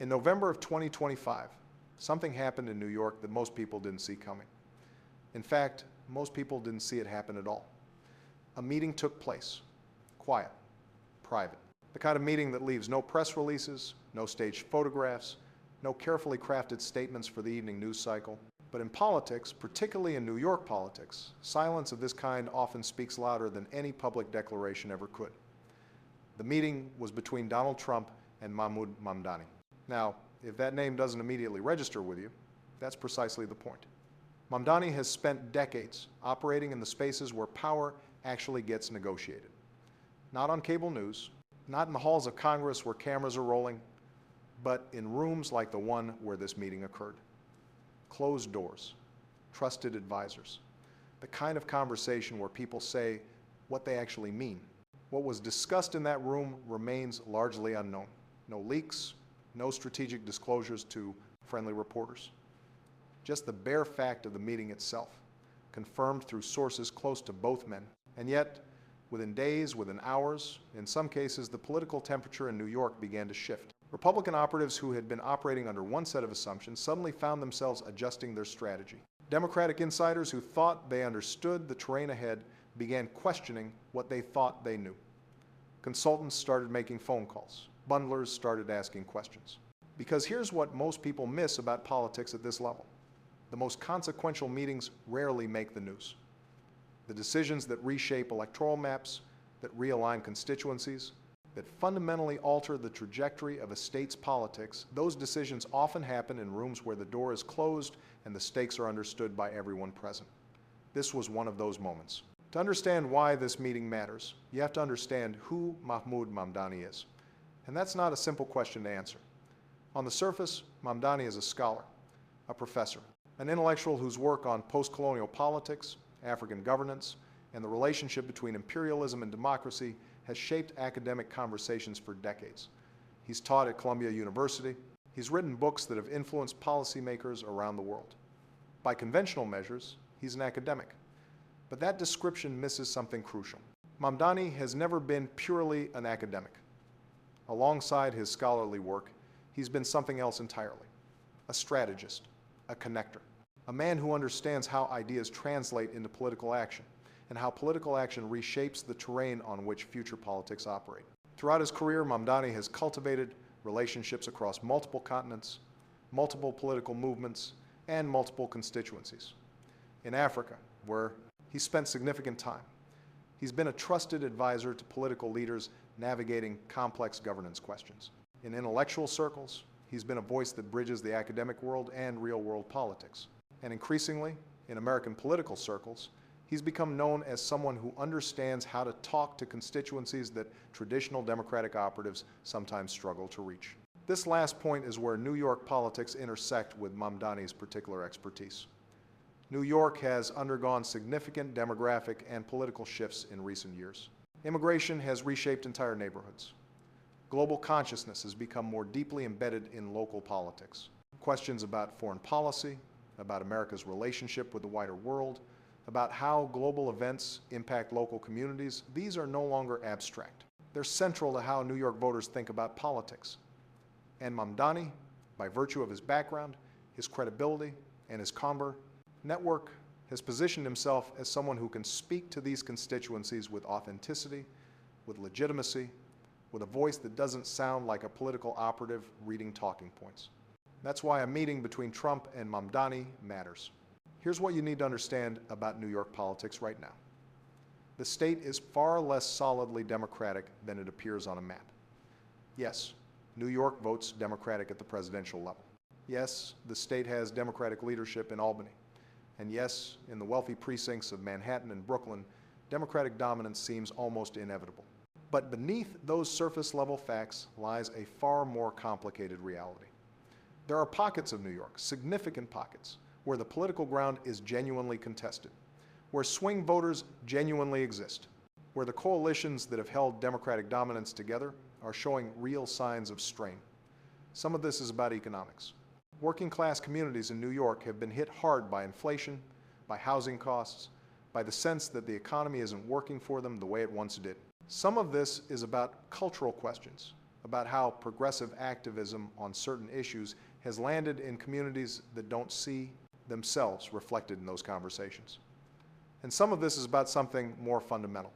In November of 2025, something happened in New York that most people didn't see coming. In fact, most people didn't see it happen at all. A meeting took place, quiet, private. The kind of meeting that leaves no press releases, no staged photographs, no carefully crafted statements for the evening news cycle. But in politics, particularly in New York politics, silence of this kind often speaks louder than any public declaration ever could. The meeting was between Donald Trump and Mahmoud Mamdani. Now, if that name doesn't immediately register with you, that's precisely the point. Mamdani has spent decades operating in the spaces where power actually gets negotiated. Not on cable news, not in the halls of Congress where cameras are rolling, but in rooms like the one where this meeting occurred. Closed doors, trusted advisors, the kind of conversation where people say what they actually mean. What was discussed in that room remains largely unknown. No leaks, no strategic disclosures to friendly reporters. Just the bare fact of the meeting itself, confirmed through sources close to both men. And yet, within days, within hours, in some cases, the political temperature in New York began to shift. Republican operatives who had been operating under one set of assumptions suddenly found themselves adjusting their strategy. Democratic insiders who thought they understood the terrain ahead began questioning what they thought they knew. Consultants started making phone calls. Bundlers started asking questions. Because here's what most people miss about politics at this level. The most consequential meetings rarely make the news. The decisions that reshape electoral maps, that realign constituencies, that fundamentally alter the trajectory of a state's politics, those decisions often happen in rooms where the door is closed and the stakes are understood by everyone present. This was one of those moments. To understand why this meeting matters, you have to understand who Mahmoud Mamdani is. And that's not a simple question to answer. On the surface, Mamdani is a scholar, a professor, an intellectual whose work on post-colonial politics, African governance, and the relationship between imperialism and democracy has shaped academic conversations for decades. He's taught at Columbia University. He's written books that have influenced policymakers around the world. By conventional measures, he's an academic. But that description misses something crucial. Mamdani has never been purely an academic. Alongside his scholarly work, he's been something else entirely. A strategist, a connector, a man who understands how ideas translate into political action, and how political action reshapes the terrain on which future politics operate. Throughout his career, Mamdani has cultivated relationships across multiple continents, multiple political movements, and multiple constituencies. In Africa, where he spent significant time, he's been a trusted advisor to political leaders navigating complex governance questions. In intellectual circles, he's been a voice that bridges the academic world and real-world politics. And increasingly, in American political circles, he's become known as someone who understands how to talk to constituencies that traditional Democratic operatives sometimes struggle to reach. This last point is where New York politics intersect with Mamdani's particular expertise. New York has undergone significant demographic and political shifts in recent years. Immigration has reshaped entire neighborhoods. Global consciousness has become more deeply embedded in local politics. Questions about foreign policy, about America's relationship with the wider world, about how global events impact local communities, these are no longer abstract. They're central to how New York voters think about politics. And Mamdani, by virtue of his background, his credibility, and his Conver network, has positioned himself as someone who can speak to these constituencies with authenticity, with legitimacy, with a voice that doesn't sound like a political operative reading talking points. That's why a meeting between Trump and Mamdani matters. Here's what you need to understand about New York politics right now. The state is far less solidly Democratic than it appears on a map. Yes, New York votes Democratic at the presidential level. Yes, the state has Democratic leadership in Albany. And yes, in the wealthy precincts of Manhattan and Brooklyn, Democratic dominance seems almost inevitable. But beneath those surface-level facts lies a far more complicated reality. There are pockets of New York, significant pockets, where the political ground is genuinely contested, where swing voters genuinely exist, where the coalitions that have held Democratic dominance together are showing real signs of strain. Some of this is about economics. Working-class communities in New York have been hit hard by inflation, by housing costs, by the sense that the economy isn't working for them the way it once did. Some of this is about cultural questions, about how progressive activism on certain issues has landed in communities that don't see themselves reflected in those conversations. And some of this is about something more fundamental,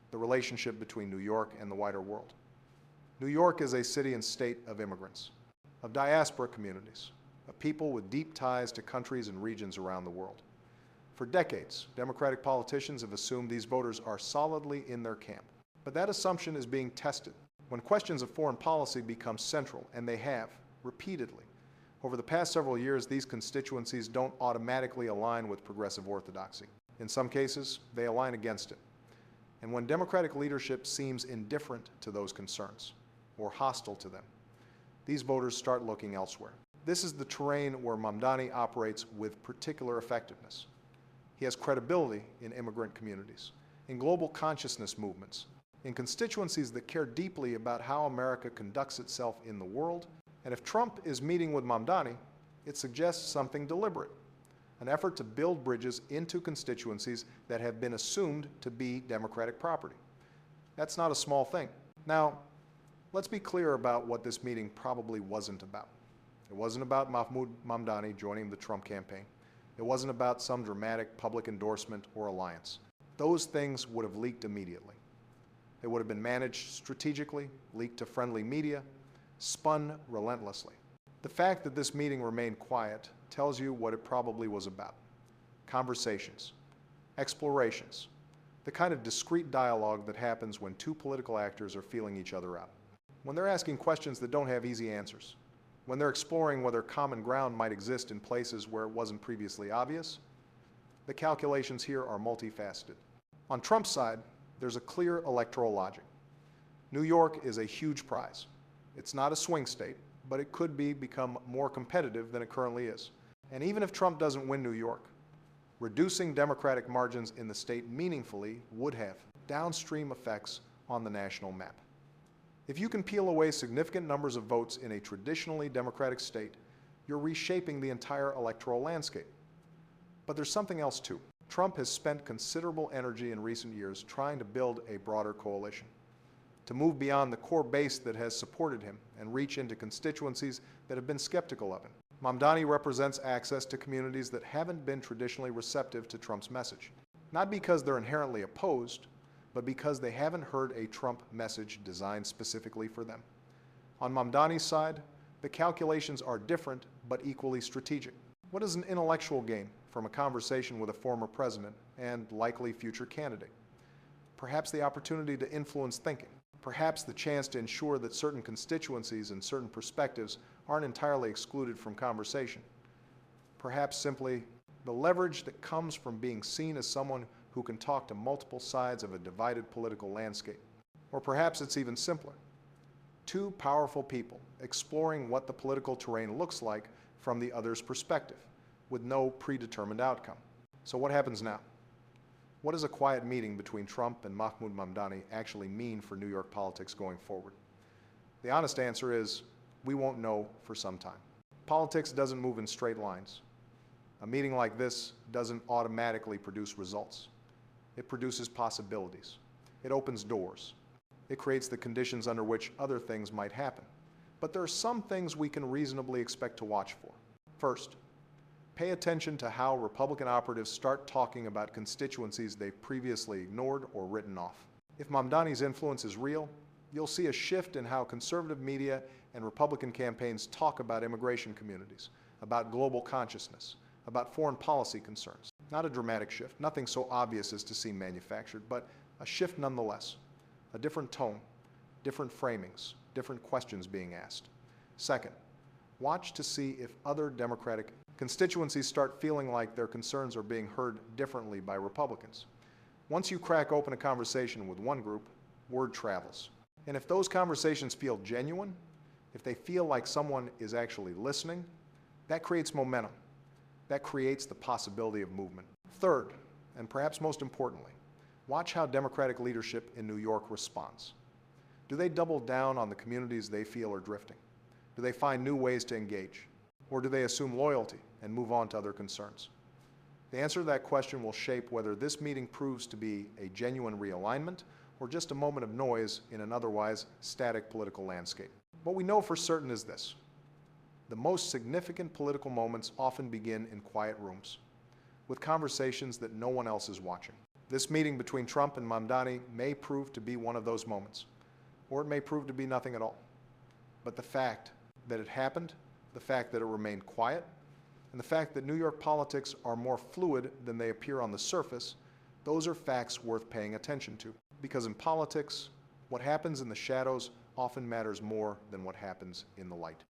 the relationship between New York and the wider world. New York is a city and state of immigrants, of diaspora communities, of people with deep ties to countries and regions around the world. For decades, Democratic politicians have assumed these voters are solidly in their camp. But that assumption is being tested when questions of foreign policy become central, and they have, repeatedly. Over the past several years, these constituencies don't automatically align with progressive orthodoxy. In some cases, they align against it. And when Democratic leadership seems indifferent to those concerns or hostile to them, these voters start looking elsewhere. This is the terrain where Mamdani operates with particular effectiveness. He has credibility in immigrant communities, in global consciousness movements, in constituencies that care deeply about how America conducts itself in the world. And if Trump is meeting with Mamdani, it suggests something deliberate, an effort to build bridges into constituencies that have been assumed to be Democratic property. That's not a small thing. Now, let's be clear about what this meeting probably wasn't about. It wasn't about Mahmoud Mamdani joining the Trump campaign. It wasn't about some dramatic public endorsement or alliance. Those things would have leaked immediately. They would have been managed strategically, leaked to friendly media, spun relentlessly. The fact that this meeting remained quiet tells you what it probably was about. Conversations, explorations, the kind of discreet dialogue that happens when two political actors are feeling each other out. When they're asking questions that don't have easy answers. When they're exploring whether common ground might exist in places where it wasn't previously obvious. The calculations here are multifaceted. On Trump's side, there's a clear electoral logic. New York is a huge prize. It's not a swing state, but it could become more competitive than it currently is. And even if Trump doesn't win New York, reducing Democratic margins in the state meaningfully would have downstream effects on the national map. If you can peel away significant numbers of votes in a traditionally Democratic state, you're reshaping the entire electoral landscape. But there's something else too. Trump has spent considerable energy in recent years trying to build a broader coalition, to move beyond the core base that has supported him and reach into constituencies that have been skeptical of him. Mamdani represents access to communities that haven't been traditionally receptive to Trump's message, not because they're inherently opposed, but because they haven't heard a Trump message designed specifically for them. On Mamdani's side, the calculations are different but equally strategic. What is an intellectual gain from a conversation with a former president and likely future candidate? Perhaps the opportunity to influence thinking. Perhaps the chance to ensure that certain constituencies and certain perspectives aren't entirely excluded from conversation. Perhaps simply the leverage that comes from being seen as someone who can talk to multiple sides of a divided political landscape. Or perhaps it's even simpler. Two powerful people exploring what the political terrain looks like from the other's perspective, with no predetermined outcome. So what happens now? What does a quiet meeting between Trump and Mahmoud Mamdani actually mean for New York politics going forward? The honest answer is, we won't know for some time. Politics doesn't move in straight lines. A meeting like this doesn't automatically produce results. It produces possibilities. It opens doors. It creates the conditions under which other things might happen. But there are some things we can reasonably expect to watch for. First, pay attention to how Republican operatives start talking about constituencies they've previously ignored or written off. If Mamdani's influence is real, you'll see a shift in how conservative media and Republican campaigns talk about immigration communities, about global consciousness, about foreign policy concerns. Not a dramatic shift, nothing so obvious as to seem manufactured, but a shift nonetheless. A different tone, different framings, different questions being asked. Second, watch to see if other Democratic constituencies start feeling like their concerns are being heard differently by Republicans. Once you crack open a conversation with one group, word travels. And if those conversations feel genuine, if they feel like someone is actually listening, that creates momentum. That creates the possibility of movement. Third, and perhaps most importantly, watch how Democratic leadership in New York responds. Do they double down on the communities they feel are drifting? Do they find new ways to engage? Or do they assume loyalty and move on to other concerns? The answer to that question will shape whether this meeting proves to be a genuine realignment or just a moment of noise in an otherwise static political landscape. What we know for certain is this: the most significant political moments often begin in quiet rooms, with conversations that no one else is watching. This meeting between Trump and Mamdani may prove to be one of those moments, or it may prove to be nothing at all. But the fact that it happened, the fact that it remained quiet, and the fact that New York politics are more fluid than they appear on the surface, those are facts worth paying attention to. Because in politics, what happens in the shadows often matters more than what happens in the light.